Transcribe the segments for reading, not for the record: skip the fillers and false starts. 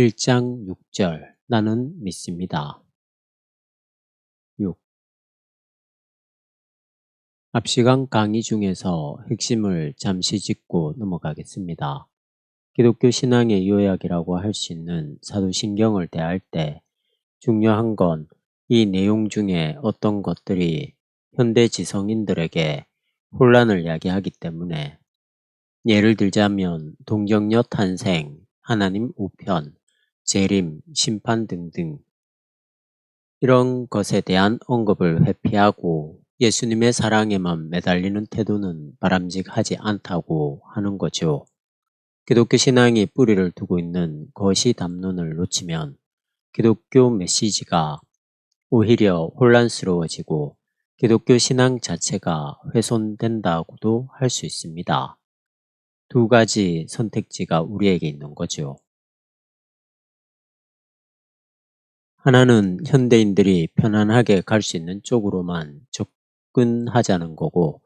1장 6절 나는 믿습니다. 6. 앞 시간 강의 중에서 핵심을 잠시 짚고 넘어가겠습니다. 기독교 신앙의 요약이라고 할 수 있는 사도신경을 대할 때 중요한 건 이 내용 중에 어떤 것들이 현대 지성인들에게 혼란을 야기하기 때문에, 예를 들자면 동정녀 탄생, 하나님 우편, 재림, 심판 등등 이런 것에 대한 언급을 회피하고 예수님의 사랑에만 매달리는 태도는 바람직하지 않다고 하는 거죠. 기독교 신앙이 뿌리를 두고 있는 거시 담론을 놓치면 기독교 메시지가 오히려 혼란스러워지고 기독교 신앙 자체가 훼손된다고도 할 수 있습니다. 두 가지 선택지가 우리에게 있는 거죠. 하나는 현대인들이 편안하게 갈 수 있는 쪽으로만 접근하자는 거고,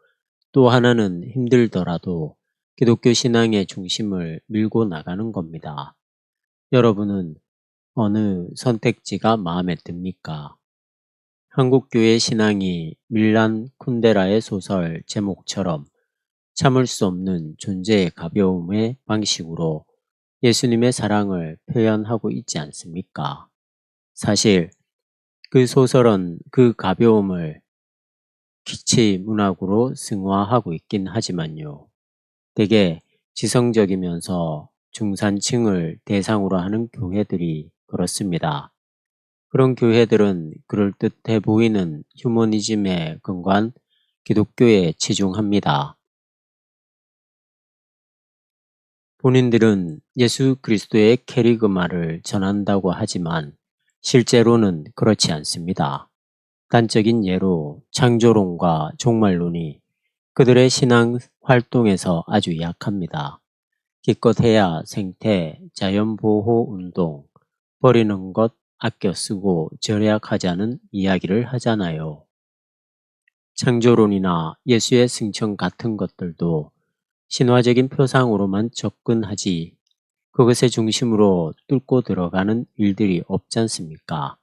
또 하나는 힘들더라도 기독교 신앙의 중심을 밀고 나가는 겁니다. 여러분은 어느 선택지가 마음에 듭니까? 한국교회 신앙이 밀란 쿤데라의 소설 제목처럼 참을 수 없는 존재의 가벼움의 방식으로 예수님의 사랑을 표현하고 있지 않습니까? 사실 그 소설은 그 가벼움을 기치 문학으로 승화하고 있긴 하지만요. 되게 지성적이면서 중산층을 대상으로 하는 교회들이 그렇습니다. 그런 교회들은 그럴듯해 보이는 휴머니즘에 근거한 기독교에 치중합니다. 본인들은 예수 그리스도의 캐리그마를 전한다고 하지만 실제로는 그렇지 않습니다. 단적인 예로 창조론과 종말론이 그들의 신앙 활동에서 아주 약합니다. 기껏해야 생태, 자연보호운동, 버리는 것 아껴 쓰고 절약하자는 이야기를 하잖아요. 창조론이나 예수의 승천 같은 것들도 신화적인 표상으로만 접근하지 그것의 중심으로 뚫고 들어가는 일들이 없지 않습니까?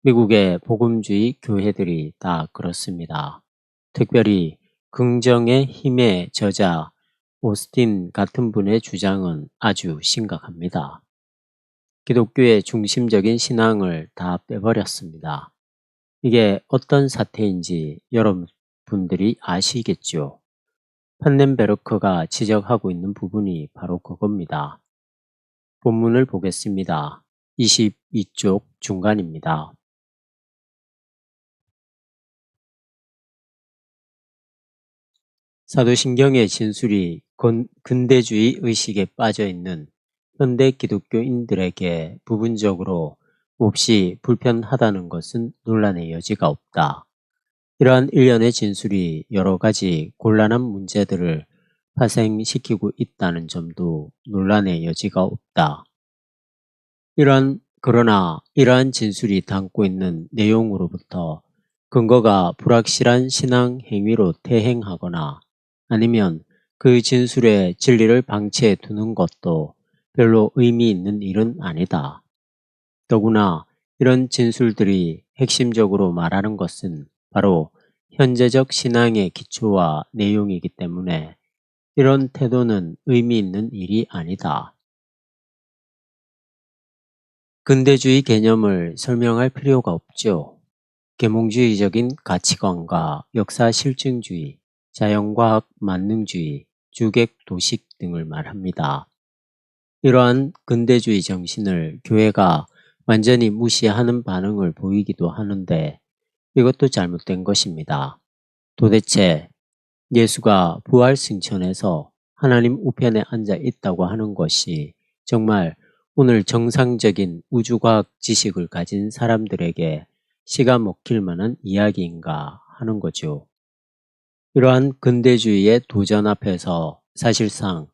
미국의 복음주의 교회들이 다 그렇습니다. 특별히 긍정의 힘의 저자 오스틴 같은 분의 주장은 아주 심각합니다. 기독교의 중심적인 신앙을 다 빼버렸습니다. 이게 어떤 사태인지 여러분들이 아시겠죠? 판넨베르크가 지적하고 있는 부분이 바로 그겁니다. 본문을 보겠습니다. 22쪽 중간입니다. 사도신경의 진술이 근대주의 의식에 빠져있는 현대 기독교인들에게 부분적으로 몹시 불편하다는 것은 논란의 여지가 없다. 이러한 일련의 진술이 여러 가지 곤란한 문제들을 파생시키고 있다는 점도 논란의 여지가 없다. 그러나 이러한 진술이 담고 있는 내용으로부터 근거가 불확실한 신앙 행위로 퇴행하거나 아니면 그 진술의 진리를 방치해 두는 것도 별로 의미 있는 일은 아니다. 더구나 이런 진술들이 핵심적으로 말하는 것은 바로 현재적 신앙의 기초와 내용이기 때문에 이런 태도는 의미 있는 일이 아니다. 근대주의 개념을 설명할 필요가 없죠. 계몽주의적인 가치관과 역사 실증주의, 자연과학 만능주의, 주객 도식 등을 말합니다. 이러한 근대주의 정신을 교회가 완전히 무시하는 반응을 보이기도 하는데 이것도 잘못된 것입니다. 도대체 예수가 부활 승천에서 하나님 우편에 앉아 있다고 하는 것이 정말 오늘 정상적인 우주과학 지식을 가진 사람들에게 씨가 먹힐 만한 이야기인가 하는 거죠. 이러한 근대주의의 도전 앞에서 사실상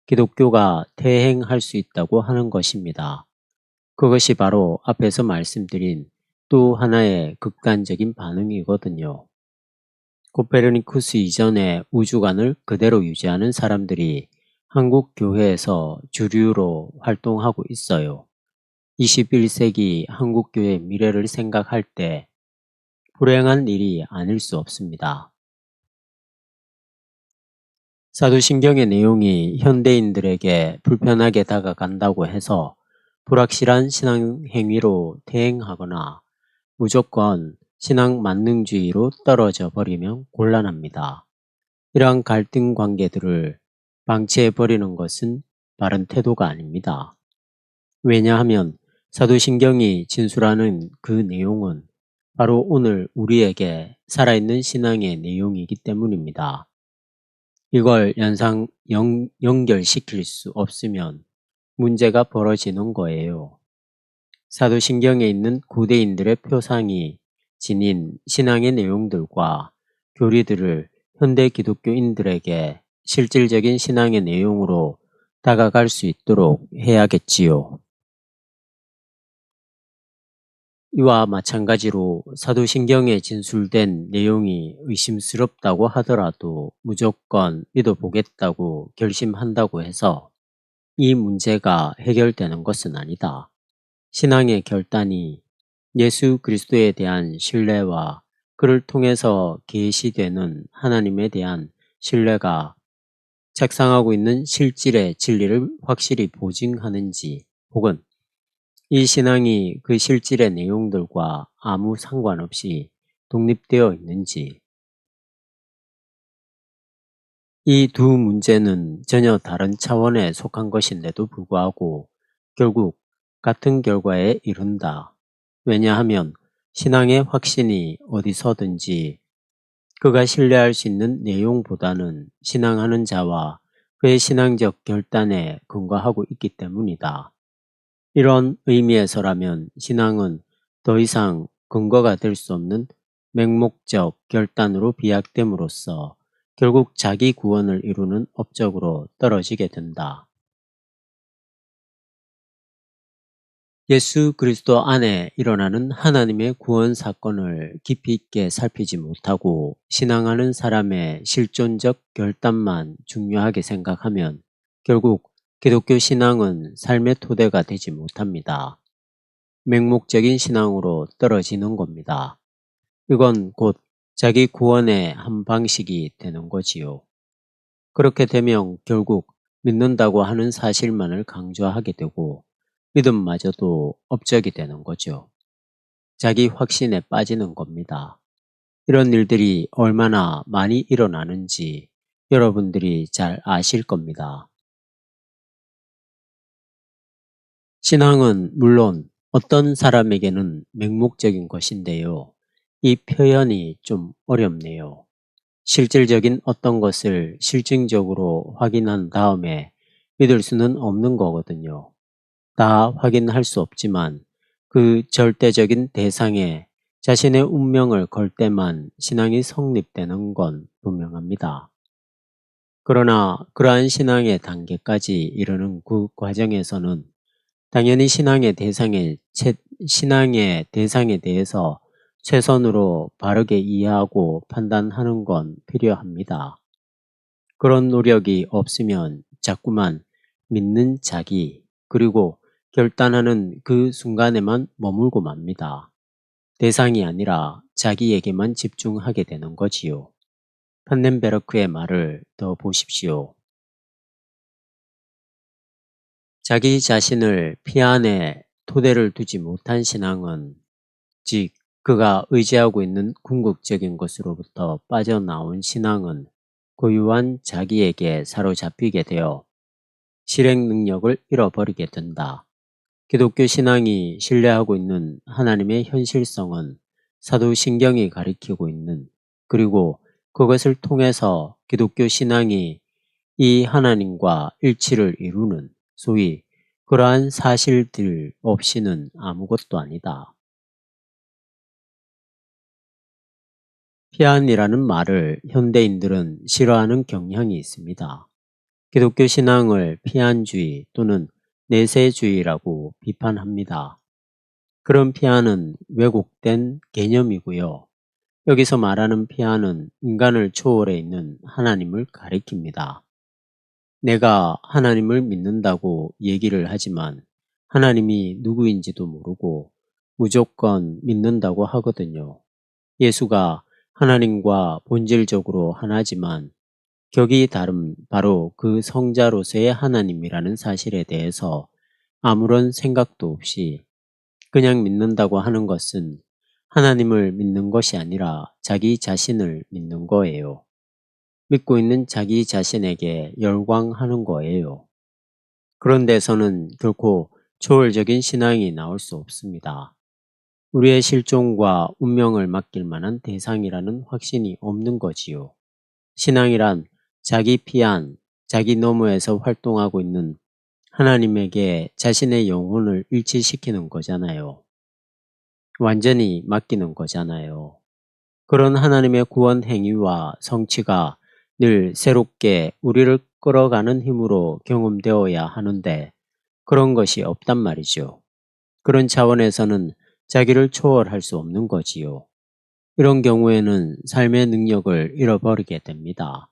기독교가 퇴행할 수 있다고 하는 것입니다. 그것이 바로 앞에서 말씀드린 또 하나의 극단적인 반응이거든요. 코페르니쿠스 이전의 우주관을 그대로 유지하는 사람들이 한국 교회에서 주류로 활동하고 있어요. 21세기 한국교회 미래를 생각할 때 불행한 일이 아닐 수 없습니다. 사도신경의 내용이 현대인들에게 불편하게 다가간다고 해서 불확실한 신앙 행위로 대행하거나 무조건 신앙 만능주의로 떨어져 버리면 곤란합니다. 이러한 갈등 관계들을 방치해 버리는 것은 바른 태도가 아닙니다. 왜냐하면 사도신경이 진술하는 그 내용은 바로 오늘 우리에게 살아있는 신앙의 내용이기 때문입니다. 이걸 연결시킬 수 없으면 문제가 벌어지는 거예요. 사도신경에 있는 고대인들의 표상이 지닌 신앙의 내용들과 교리들을 현대 기독교인들에게 실질적인 신앙의 내용으로 다가갈 수 있도록 해야겠지요. 이와 마찬가지로 사도신경에 진술된 내용이 의심스럽다고 하더라도 무조건 믿어보겠다고 결심한다고 해서 이 문제가 해결되는 것은 아니다. 신앙의 결단이 예수 그리스도에 대한 신뢰와 그를 통해서 계시되는 하나님에 대한 신뢰가 책상하고 있는 실질의 진리를 확실히 보증하는지, 혹은 이 신앙이 그 실질의 내용들과 아무 상관없이 독립되어 있는지, 이 두 문제는 전혀 다른 차원에 속한 것인데도 불구하고 결국 같은 결과에 이른다. 왜냐하면 신앙의 확신이 어디서든지 그가 신뢰할 수 있는 내용보다는 신앙하는 자와 그의 신앙적 결단에 근거하고 있기 때문이다. 이런 의미에서라면 신앙은 더 이상 근거가 될 수 없는 맹목적 결단으로 비약됨으로써 결국 자기 구원을 이루는 업적으로 떨어지게 된다. 예수 그리스도 안에 일어나는 하나님의 구원 사건을 깊이 있게 살피지 못하고 신앙하는 사람의 실존적 결단만 중요하게 생각하면 결국 기독교 신앙은 삶의 토대가 되지 못합니다. 맹목적인 신앙으로 떨어지는 겁니다. 이건 곧 자기 구원의 한 방식이 되는 거지요. 그렇게 되면 결국 믿는다고 하는 사실만을 강조하게 되고 믿음마저도 업적이 되는 거죠. 자기 확신에 빠지는 겁니다. 이런 일들이 얼마나 많이 일어나는지 여러분들이 잘 아실 겁니다. 신앙은 물론 어떤 사람에게는 맹목적인 것인데요. 이 표현이 좀 어렵네요. 실질적인 어떤 것을 실증적으로 확인한 다음에 믿을 수는 없는 거거든요. 다 확인할 수 없지만 그 절대적인 대상에 자신의 운명을 걸 때만 신앙이 성립되는 건 분명합니다. 그러나 그러한 신앙의 단계까지 이르는 그 과정에서는 당연히 신앙의 대상에 대해서 최선으로 바르게 이해하고 판단하는 건 필요합니다. 그런 노력이 없으면 자꾸만 믿는 자기, 그리고 결단하는 그 순간에만 머물고 맙니다. 대상이 아니라 자기에게만 집중하게 되는 거지요. 판넨베르크의 말을 더 보십시오. 자기 자신을 피 안에 토대를 두지 못한 신앙은, 즉 그가 의지하고 있는 궁극적인 것으로부터 빠져나온 신앙은 고유한 자기에게 사로잡히게 되어 실행 능력을 잃어버리게 된다. 기독교 신앙이 신뢰하고 있는 하나님의 현실성은 사도신경이 가리키고 있는, 그리고 그것을 통해서 기독교 신앙이 이 하나님과 일치를 이루는, 소위 그러한 사실들 없이는 아무것도 아니다. 피안이라는 말을 현대인들은 싫어하는 경향이 있습니다. 기독교 신앙을 피안주의 또는 내세주의라고 비판합니다. 그런 피안은 왜곡된 개념이고요. 여기서 말하는 피안은 인간을 초월해 있는 하나님을 가리킵니다. 내가 하나님을 믿는다고 얘기를 하지만 하나님이 누구인지도 모르고 무조건 믿는다고 하거든요. 예수가 하나님과 본질적으로 하나지만 격이 다른 바로 그 성자로서의 하나님이라는 사실에 대해서 아무런 생각도 없이 그냥 믿는다고 하는 것은 하나님을 믿는 것이 아니라 자기 자신을 믿는 거예요. 믿고 있는 자기 자신에게 열광하는 거예요. 그런 데서는 결코 초월적인 신앙이 나올 수 없습니다. 우리의 실종과 운명을 맡길 만한 대상이라는 확신이 없는 거지요. 신앙이란 자기 피안, 자기 너머에서 활동하고 있는 하나님에게 자신의 영혼을 일치시키는 거잖아요. 완전히 맡기는 거잖아요. 그런 하나님의 구원 행위와 성취가 늘 새롭게 우리를 끌어가는 힘으로 경험되어야 하는데 그런 것이 없단 말이죠. 그런 차원에서는 자기를 초월할 수 없는 거지요. 이런 경우에는 삶의 능력을 잃어버리게 됩니다.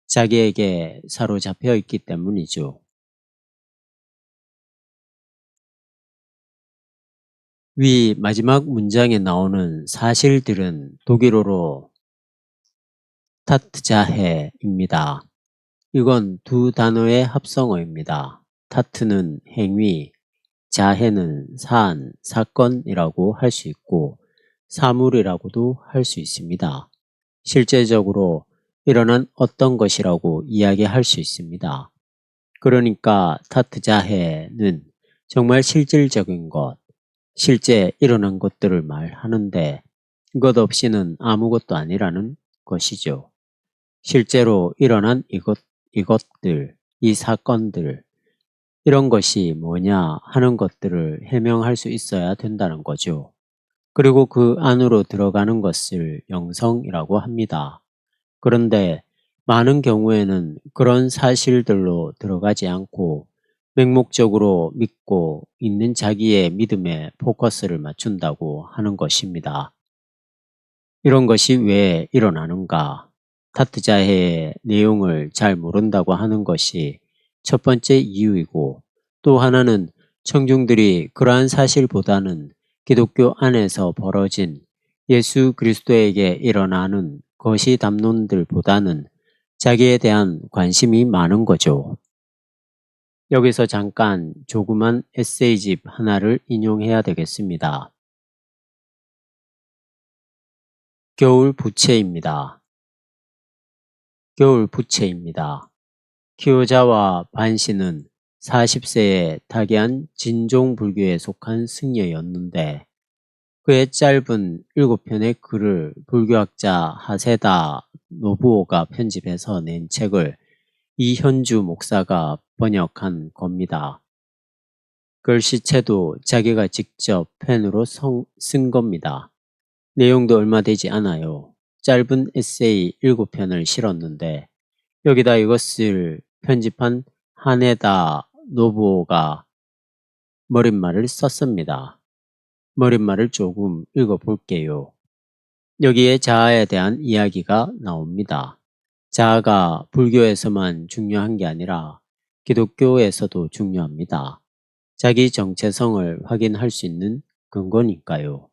자기에게 사로잡혀 있기 때문이죠. 위 마지막 문장에 나오는 사실들은 독일어로 타트자해입니다. 이건 두 단어의 합성어입니다. 타트는 행위, 자해는 사안, 사건이라고 할 수 있고 사물이라고도 할 수 있습니다. 실제적으로 일어난 어떤 것이라고 이야기할 수 있습니다. 그러니까 타트자해는 정말 실질적인 것, 실제 일어난 것들을 말하는데 이것 없이는 아무것도 아니라는 것이죠. 실제로 일어난 이것들, 이 사건들, 이런 것이 뭐냐 하는 것들을 해명할 수 있어야 된다는 거죠. 그리고 그 안으로 들어가는 것을 영성이라고 합니다. 그런데 많은 경우에는 그런 사실들로 들어가지 않고 맹목적으로 믿고 있는 자기의 믿음에 포커스를 맞춘다고 하는 것입니다. 이런 것이 왜 일어나는가? 타트자해의 내용을 잘 모른다고 하는 것이 첫 번째 이유이고 또 하나는 청중들이 그러한 사실보다는 기독교 안에서 벌어진 예수 그리스도에게 일어나는 거시 담론들보다는 자기에 대한 관심이 많은 거죠. 여기서 잠깐 조그만 에세이집 하나를 인용해야 되겠습니다. 겨울 부채입니다. 겨울 부채입니다. 키오자와 반시는 40세에 타계한 진종 불교에 속한 승려였는데 그의 짧은 7편의 글을 불교학자 하세다 노부오가 편집해서 낸 책을 이현주 목사가 번역한 겁니다. 글씨체도 자기가 직접 펜으로 쓴 겁니다. 내용도 얼마 되지 않아요. 짧은 에세이 7편을 실었는데 여기다 이것을 편집한 하네다 노부오가 머릿말을 썼습니다. 머릿말을 조금 읽어볼게요. 여기에 자아에 대한 이야기가 나옵니다. 자아가 불교에서만 중요한 게 아니라 기독교에서도 중요합니다. 자기 정체성을 확인할 수 있는 근거니까요.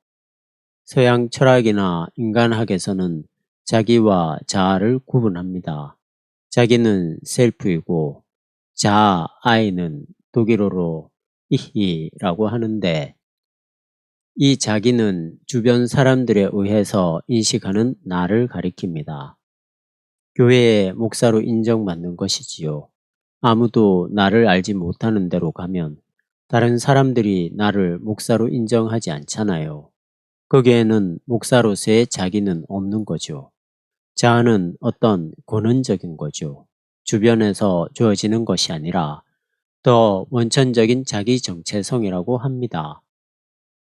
서양 철학이나 인간학에서는 자기와 자아를 구분합니다. 자기는 셀프이고 자아, 아이는 독일어로 이히라고 하는데 이 자기는 주변 사람들에 의해서 인식하는 나를 가리킵니다. 교회의 목사로 인정받는 것이지요. 아무도 나를 알지 못하는 데로 가면 다른 사람들이 나를 목사로 인정하지 않잖아요. 거기에는 목사로서의 자기는 없는 거죠. 자아는 어떤 권한적인 거죠. 주변에서 주어지는 것이 아니라 더 원천적인 자기 정체성이라고 합니다.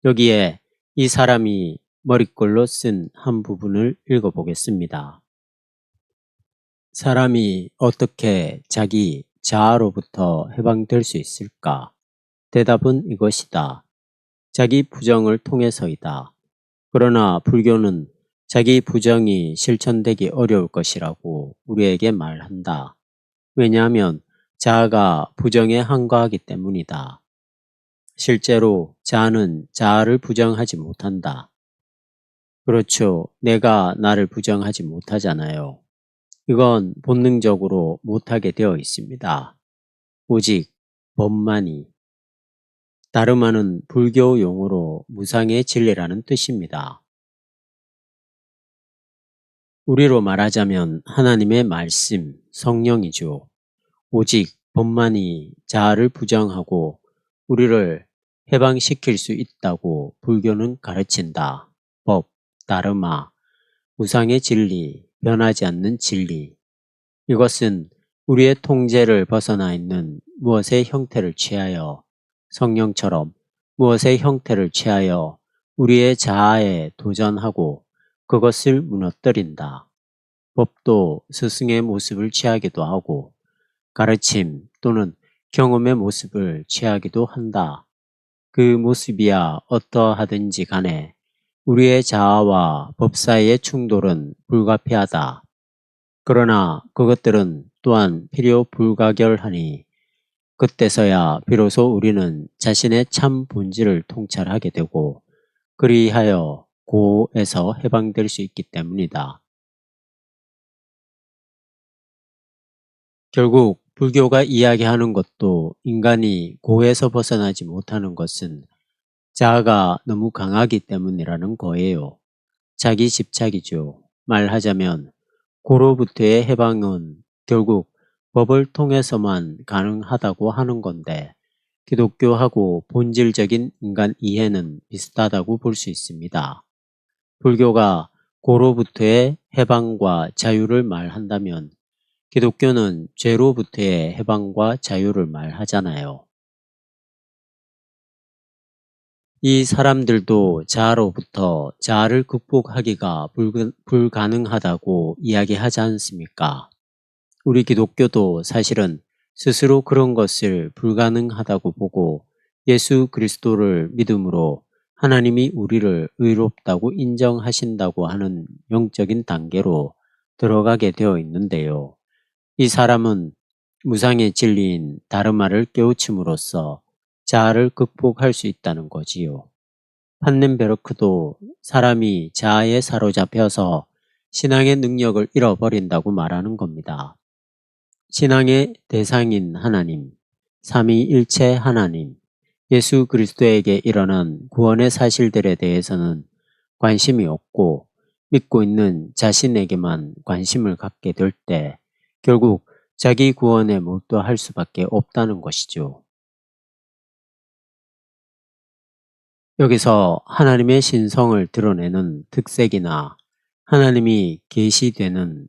여기에 이 사람이 머릿글로 쓴 한 부분을 읽어보겠습니다. 사람이 어떻게 자기 자아로부터 해방될 수 있을까? 대답은 이것이다. 자기 부정을 통해서이다. 그러나 불교는 자기 부정이 실천되기 어려울 것이라고 우리에게 말한다. 왜냐하면 자아가 부정에 항거하기 때문이다. 실제로 자아는 자아를 부정하지 못한다. 그렇죠. 내가 나를 부정하지 못하잖아요. 이건 본능적으로 못하게 되어 있습니다. 오직 법만이. 다르마는 불교 용어로 무상의 진리라는 뜻입니다. 우리로 말하자면 하나님의 말씀, 성령이죠. 오직 법만이 자아를 부정하고 우리를 해방시킬 수 있다고 불교는 가르친다. 법, 다르마, 무상의 진리, 변하지 않는 진리. 이것은 우리의 통제를 벗어나 있는 무엇의 형태를 취하여 성령처럼 무엇의 형태를 취하여 우리의 자아에 도전하고 그것을 무너뜨린다. 법도 스승의 모습을 취하기도 하고 가르침 또는 경험의 모습을 취하기도 한다. 그 모습이야 어떠하든지 간에 우리의 자아와 법 사이의 충돌은 불가피하다. 그러나 그것들은 또한 필요 불가결하니 그때서야 비로소 우리는 자신의 참 본질을 통찰하게 되고 그리하여 고에서 해방될 수 있기 때문이다. 결국 불교가 이야기하는 것도 인간이 고에서 벗어나지 못하는 것은 자아가 너무 강하기 때문이라는 거예요. 자기 집착이죠. 말하자면 고로부터의 해방은 결국 법을 통해서만 가능하다고 하는 건데 기독교하고 본질적인 인간 이해는 비슷하다고 볼 수 있습니다. 불교가 고로부터의 해방과 자유를 말한다면 기독교는 죄로부터의 해방과 자유를 말하잖아요. 이 사람들도 자아로부터 자아를 극복하기가 불가능하다고 이야기하지 않습니까? 우리 기독교도 사실은 스스로 그런 것을 불가능하다고 보고 예수 그리스도를 믿음으로 하나님이 우리를 의롭다고 인정하신다고 하는 영적인 단계로 들어가게 되어 있는데요. 이 사람은 무상의 진리인 다르마를 깨우침으로써 자아를 극복할 수 있다는 거지요. 판넨베르크도 사람이 자아에 사로잡혀서 신앙의 능력을 잃어버린다고 말하는 겁니다. 신앙의 대상인 하나님, 삼위일체 하나님, 예수 그리스도에게 일어난 구원의 사실들에 대해서는 관심이 없고 믿고 있는 자신에게만 관심을 갖게 될 때 결국 자기 구원에 몰두할 수밖에 없다는 것이죠. 여기서 하나님의 신성을 드러내는 특색이나 하나님이 계시되는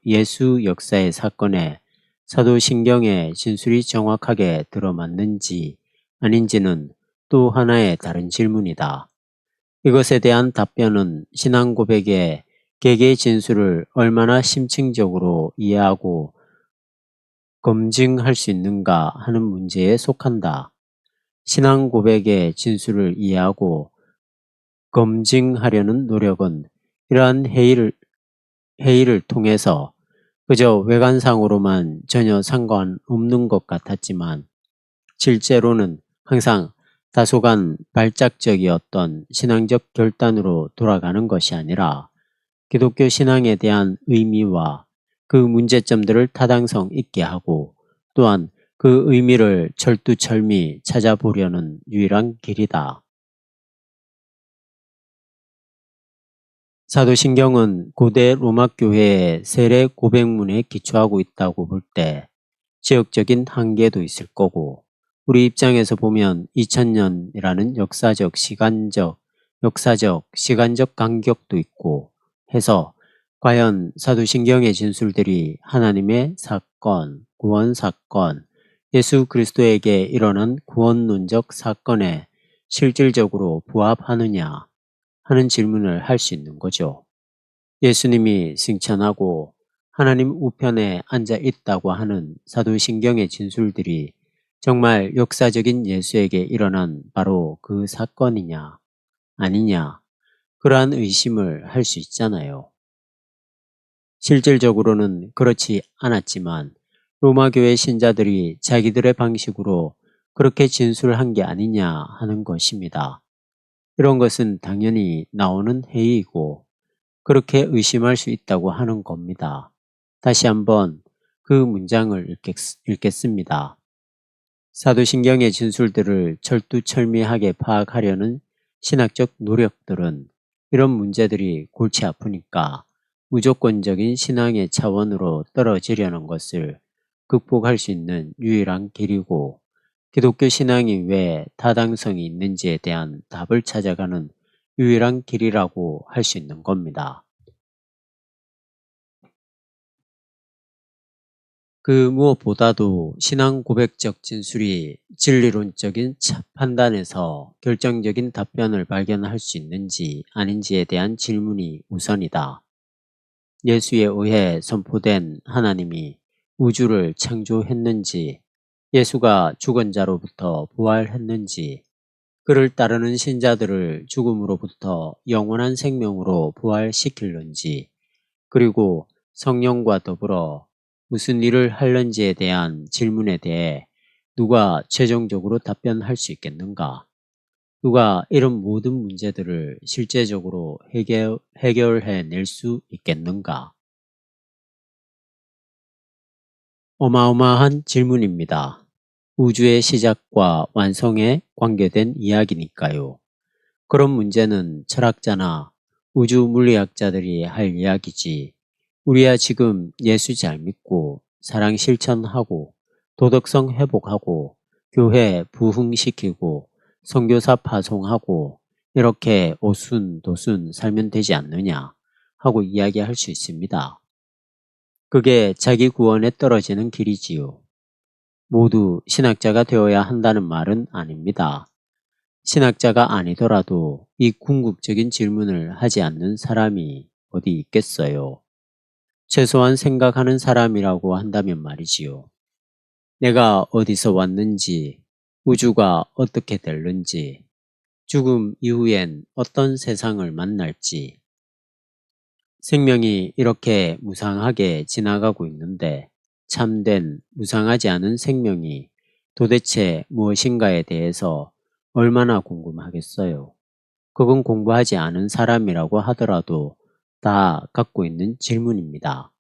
예수 역사의 사건에 사도신경의 진술이 정확하게 들어맞는지 아닌지는 또 하나의 다른 질문이다. 이것에 대한 답변은 신앙 고백의 개개의 진술을 얼마나 심층적으로 이해하고 검증할 수 있는가 하는 문제에 속한다. 신앙 고백의 진술을 이해하고 검증하려는 노력은 이러한 회의를 통해서 그저 외관상으로만 전혀 상관없는 것 같았지만 실제로는 항상 다소간 발작적이었던 신앙적 결단으로 돌아가는 것이 아니라 기독교 신앙에 대한 의미와 그 문제점들을 타당성 있게 하고 또한 그 의미를 철두철미 찾아보려는 유일한 길이다. 사도신경은 고대 로마 교회의 세례 고백문에 기초하고 있다고 볼 때 지역적인 한계도 있을 거고 우리 입장에서 보면 2000년이라는 역사적 간격도 있고 해서 과연 사도신경의 진술들이 하나님의 사건, 구원 사건, 예수 그리스도에게 일어난 구원론적 사건에 실질적으로 부합하느냐 하는 질문을 할 수 있는 거죠. 예수님이 승천하고 하나님 우편에 앉아 있다고 하는 사도신경의 진술들이 정말 역사적인 예수에게 일어난 바로 그 사건이냐 아니냐 그러한 의심을 할 수 있잖아요. 실질적으로는 그렇지 않았지만 로마 교회 신자들이 자기들의 방식으로 그렇게 진술한 게 아니냐 하는 것입니다. 이런 것은 당연히 나오는 해이고 그렇게 의심할 수 있다고 하는 겁니다. 다시 한번 그 문장을 읽겠습니다. 사도신경의 진술들을 철두철미하게 파악하려는 신학적 노력들은 이런 문제들이 골치 아프니까 무조건적인 신앙의 차원으로 떨어지려는 것을 극복할 수 있는 유일한 길이고 기독교 신앙이 왜 타당성이 있는지에 대한 답을 찾아가는 유일한 길이라고 할 수 있는 겁니다. 그 무엇보다도 신앙 고백적 진술이 진리론적인 판단에서 결정적인 답변을 발견할 수 있는지 아닌지에 대한 질문이 우선이다. 예수에 의해 선포된 하나님이 우주를 창조했는지, 예수가 죽은 자로부터 부활했는지, 그를 따르는 신자들을 죽음으로부터 영원한 생명으로 부활시킬는지, 그리고 성령과 더불어 무슨 일을 할는지에 대한 질문에 대해 누가 최종적으로 답변할 수 있겠는가? 누가 이런 모든 문제들을 실제적으로 해결해낼 수 있겠는가? 어마어마한 질문입니다. 우주의 시작과 완성에 관계된 이야기니까요. 그런 문제는 철학자나 우주 물리학자들이 할 이야기지 우리야 지금 예수 잘 믿고 사랑 실천하고 도덕성 회복하고 교회 부흥시키고 선교사 파송하고 이렇게 오순도순 살면 되지 않느냐 하고 이야기할 수 있습니다. 그게 자기 구원에 떨어지는 길이지요. 모두 신학자가 되어야 한다는 말은 아닙니다. 신학자가 아니더라도 이 궁극적인 질문을 하지 않는 사람이 어디 있겠어요. 최소한 생각하는 사람이라고 한다면 말이지요. 내가 어디서 왔는지, 우주가 어떻게 될는지, 죽음 이후엔 어떤 세상을 만날지, 생명이 이렇게 무상하게 지나가고 있는데 참된 무상하지 않은 생명이 도대체 무엇인가에 대해서 얼마나 궁금하겠어요. 그건 공부하지 않은 사람이라고 하더라도 다 갖고 있는 질문입니다.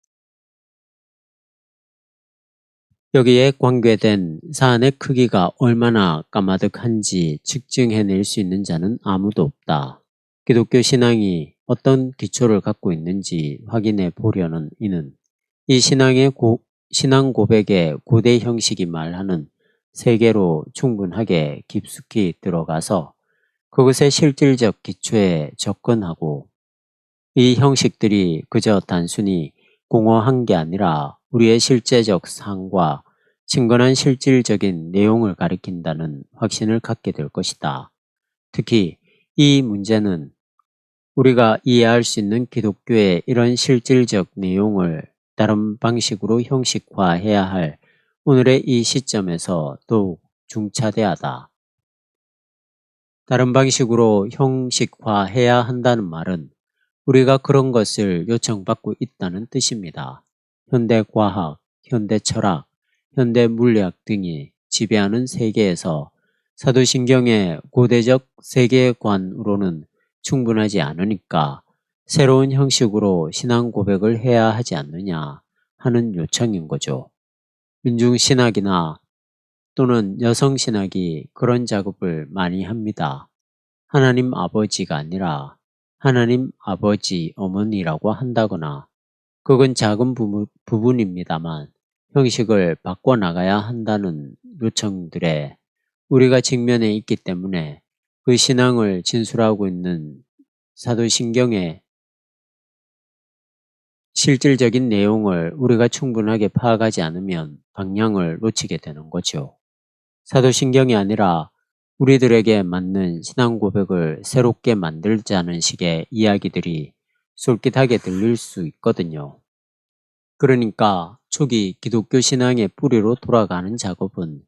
여기에 관계된 사안의 크기가 얼마나 까마득한지 측정해낼 수 있는 자는 아무도 없다. 기독교 신앙이 어떤 기초를 갖고 있는지 확인해 보려는 이는 이 신앙 고백의 고대 형식이 말하는 세계로 충분하게 깊숙이 들어가서 그것의 실질적 기초에 접근하고 이 형식들이 그저 단순히 공허한 게 아니라 우리의 실제적 삶과 친근한 실질적인 내용을 가리킨다는 확신을 갖게 될 것이다. 특히 이 문제는 우리가 이해할 수 있는 기독교의 이런 실질적 내용을 다른 방식으로 형식화해야 할 오늘의 이 시점에서 더욱 중차대하다. 다른 방식으로 형식화해야 한다는 말은 우리가 그런 것을 요청받고 있다는 뜻입니다. 현대 과학, 현대 철학, 현대 물리학 등이 지배하는 세계에서 사도신경의 고대적 세계관으로는 충분하지 않으니까 새로운 형식으로 신앙 고백을 해야 하지 않느냐 하는 요청인 거죠. 민중신학이나 또는 여성신학이 그런 작업을 많이 합니다. 하나님 아버지가 아니라 하나님 아버지 어머니라고 한다거나 그건 작은 부분입니다만 형식을 바꿔나가야 한다는 요청들에 우리가 직면해 있기 때문에 그 신앙을 진술하고 있는 사도신경의 실질적인 내용을 우리가 충분하게 파악하지 않으면 방향을 놓치게 되는 거죠. 사도신경이 아니라 우리들에게 맞는 신앙 고백을 새롭게 만들자는 식의 이야기들이 솔깃하게 들릴 수 있거든요. 그러니까 초기 기독교 신앙의 뿌리로 돌아가는 작업은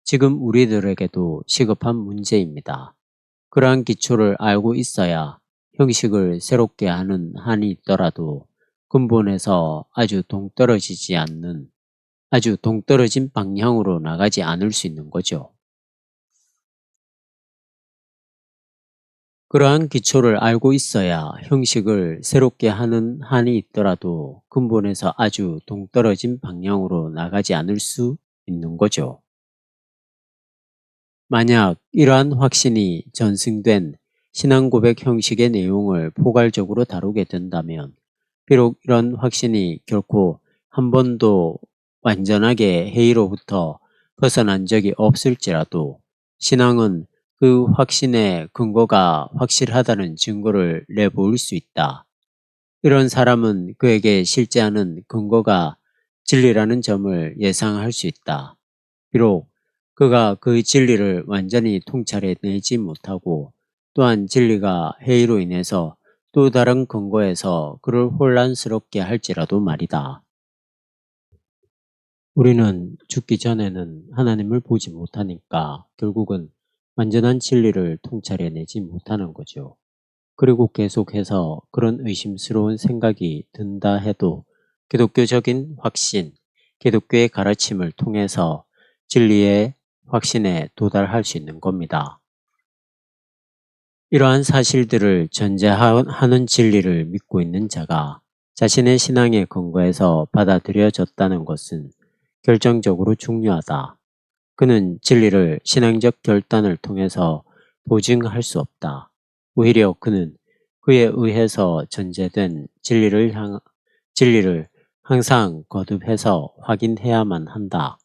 지금 우리들에게도 시급한 문제입니다. 그러한 기초를 알고 있어야 형식을 새롭게 하는 한이 있더라도 근본에서 아주 동떨어진 방향으로 나가지 않을 수 있는 거죠. 그러한 기초를 알고 있어야 형식을 새롭게 하는 한이 있더라도 근본에서 아주 동떨어진 방향으로 나가지 않을 수 있는 거죠. 만약 이러한 확신이 전승된 신앙 고백 형식의 내용을 포괄적으로 다루게 된다면 비록 이런 확신이 결코 한 번도 완전하게 회의로부터 벗어난 적이 없을지라도 신앙은 그 확신의 근거가 확실하다는 증거를 내보일 수 있다. 이런 사람은 그에게 실제하는 근거가 진리라는 점을 예상할 수 있다. 비록 그가 그 진리를 완전히 통찰해내지 못하고 또한 진리가 회의로 인해서 또 다른 근거에서 그를 혼란스럽게 할지라도 말이다. 우리는 죽기 전에는 하나님을 보지 못하니까 결국은 완전한 진리를 통찰해내지 못하는 거죠. 그리고 계속해서 그런 의심스러운 생각이 든다 해도 기독교적인 확신, 기독교의 가르침을 통해서 진리의 확신에 도달할 수 있는 겁니다. 이러한 사실들을 전제하는 진리를 믿고 있는 자가 자신의 신앙의 근거에서 받아들여졌다는 것은 결정적으로 중요하다. 그는 진리를 신앙적 결단을 통해서 보증할 수 없다. 오히려 그는 그에 의해서 전제된 진리를 항상 거듭해서 확인해야만 한다.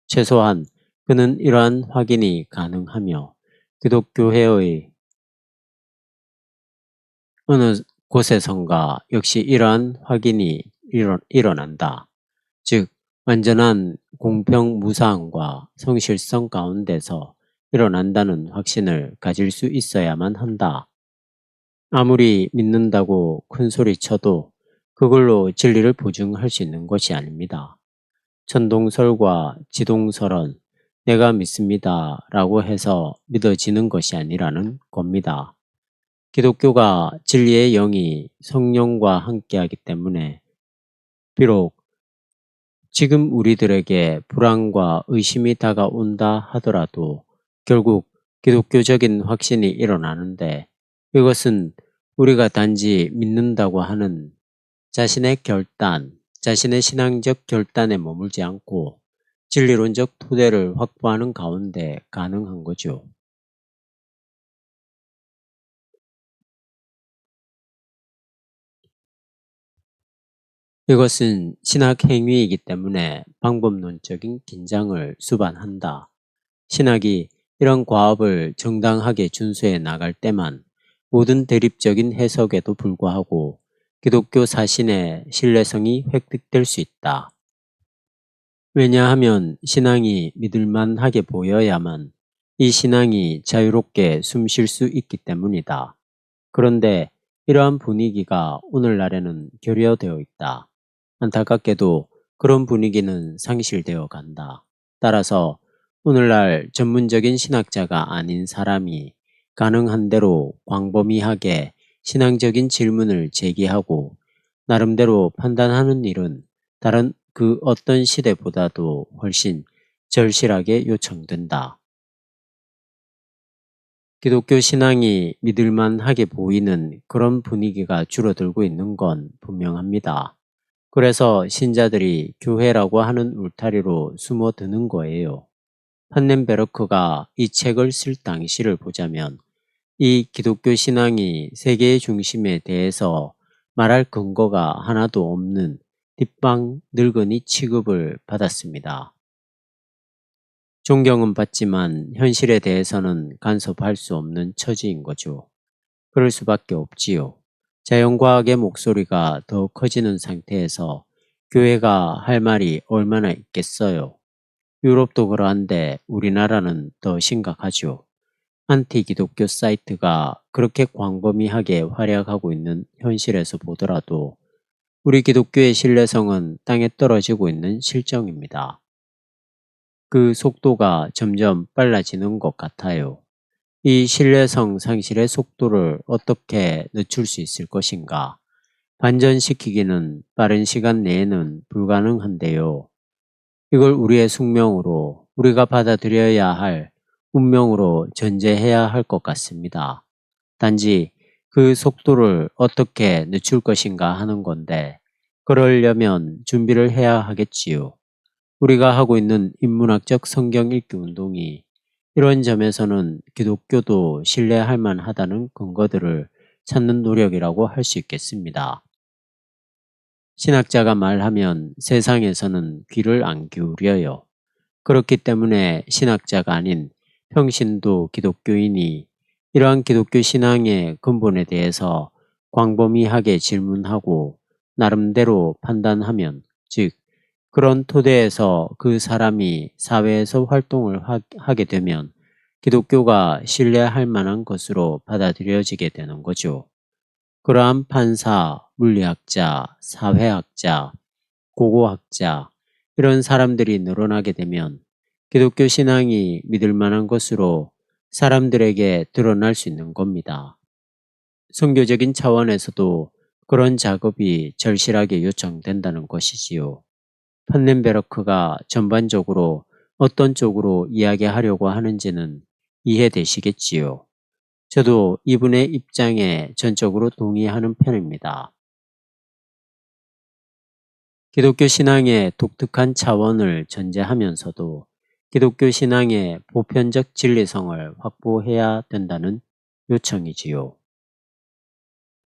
최소한 그는 이러한 확인이 가능하며 기독교회의 어느 곳에선가 역시 이러한 확인이 일어난다. 즉 완전한 공평무사함과 성실성 가운데서 일어난다는 확신을 가질 수 있어야만 한다. 아무리 믿는다고 큰소리 쳐도 그걸로 진리를 보증할 수 있는 것이 아닙니다. 천동설과 지동설은 내가 믿습니다 라고 해서 믿어지는 것이 아니라는 겁니다. 기독교가 진리의 영이 성령과 함께하기 때문에 비록 지금 우리들에게 불안과 의심이 다가온다 하더라도 결국 기독교적인 확신이 일어나는데 이것은 우리가 단지 믿는다고 하는 자신의 결단, 자신의 신앙적 결단에 머물지 않고 진리론적 토대를 확보하는 가운데 가능한 거죠. 이것은 신학 행위이기 때문에 방법론적인 긴장을 수반한다. 신학이 이런 과업을 정당하게 준수해 나갈 때만 모든 대립적인 해석에도 불구하고 기독교 사신의 신뢰성이 획득될 수 있다. 왜냐하면 신앙이 믿을만하게 보여야만 이 신앙이 자유롭게 숨쉴 수 있기 때문이다. 그런데 이러한 분위기가 오늘날에는 결여되어 있다. 안타깝게도 그런 분위기는 상실되어 간다. 따라서 오늘날 전문적인 신학자가 아닌 사람이 가능한 대로 광범위하게 신앙적인 질문을 제기하고 나름대로 판단하는 일은 다른 그 어떤 시대보다도 훨씬 절실하게 요청된다. 기독교 신앙이 믿을만하게 보이는 그런 분위기가 줄어들고 있는 건 분명합니다. 그래서 신자들이 교회라고 하는 울타리로 숨어드는 거예요. 판넨베르크가 이 책을 쓸 당시를 보자면 이 기독교 신앙이 세계의 중심에 대해서 말할 근거가 하나도 없는 뒷방 늙은이 취급을 받았습니다. 존경은 받지만 현실에 대해서는 간섭할 수 없는 처지인 거죠. 그럴 수밖에 없지요. 자연과학의 목소리가 더 커지는 상태에서 교회가 할 말이 얼마나 있겠어요. 유럽도 그러한데 우리나라는 더 심각하죠. 안티 기독교 사이트가 그렇게 광범위하게 활약하고 있는 현실에서 보더라도 우리 기독교의 신뢰성은 땅에 떨어지고 있는 실정입니다. 그 속도가 점점 빨라지는 것 같아요. 이 신뢰성 상실의 속도를 어떻게 늦출 수 있을 것인가? 반전시키기는 빠른 시간 내에는 불가능한데요. 이걸 우리의 숙명으로 우리가 받아들여야 할 운명으로 전제해야 할 것 같습니다. 단지 그 속도를 어떻게 늦출 것인가 하는 건데 그러려면 준비를 해야 하겠지요. 우리가 하고 있는 인문학적 성경 읽기 운동이 이런 점에서는 기독교도 신뢰할 만하다는 근거들을 찾는 노력이라고 할 수 있겠습니다. 신학자가 말하면 세상에서는 귀를 안 기울여요. 그렇기 때문에 신학자가 아닌 평신도 기독교인이 이러한 기독교 신앙의 근본에 대해서 광범위하게 질문하고 나름대로 판단하면, 즉 그런 토대에서 그 사람이 사회에서 활동을 하게 되면 기독교가 신뢰할 만한 것으로 받아들여지게 되는 거죠. 그러한 판사, 물리학자, 사회학자, 고고학자 이런 사람들이 늘어나게 되면 기독교 신앙이 믿을 만한 것으로 사람들에게 드러날 수 있는 겁니다. 선교적인 차원에서도 그런 작업이 절실하게 요청된다는 것이지요. 판넨베르크가 전반적으로 어떤 쪽으로 이야기하려고 하는지는 이해되시겠지요. 저도 이분의 입장에 전적으로 동의하는 편입니다. 기독교 신앙의 독특한 차원을 전제하면서도 기독교 신앙의 보편적 진리성을 확보해야 된다는 요청이지요.